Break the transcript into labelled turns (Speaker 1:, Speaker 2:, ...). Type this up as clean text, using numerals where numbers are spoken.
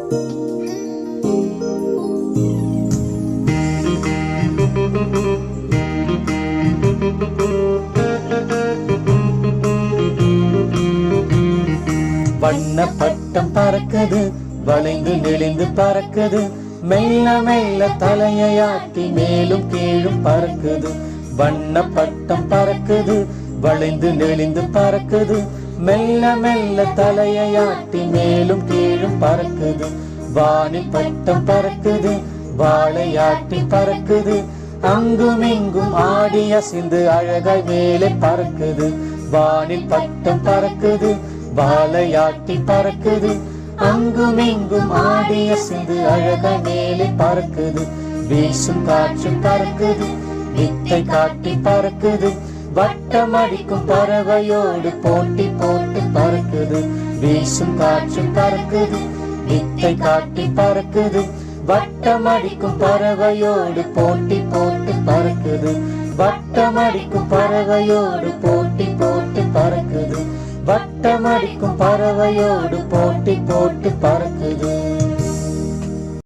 Speaker 1: வண்ண பட்டம் பறக்குது, வளைந்து நெளிந்து பறக்குது, மெல்ல மெல்ல தலையாட்டி மேலும் கீழும் பறக்குது. வண்ண பட்டம் பறக்குது, வளைந்து நெளிந்து பறக்குது, மெல்ல மெல்ல தலையாட்டி மேலும் கீழும் பறக்குது. வானில் பட்டம் பறக்குது, வாழையாட்டி பறக்குது, அங்கும் இங்கும் ஆடி அசைந்து அழகாய் மேலே பறக்குது. வானில் பட்டம் பறக்குது, வாழையாட்டி பறக்குது, அங்கும் இங்கும் ஆடி அசைந்து அழகாய் மேலே பறக்குது. வீசும் காற்றும் பறக்குது, வித்தை காட்டி பறக்குது, வட்டம் அடிக்கும் பறவையோடு போட்டி போட்டு பறக்குது. வீசும் காற்றும் பறக்குது, வித்தை காட்டி பறக்குது, வட்டம் அடிக்கும் பறவையோடு போட்டி போட்டு பறக்குது. வட்டம் அடிக்கும் பறவையோடு போட்டி போட்டு பறக்குது. வட்டம் அடிக்கும் பறவையோடு போட்டி போட்டு பறக்குது.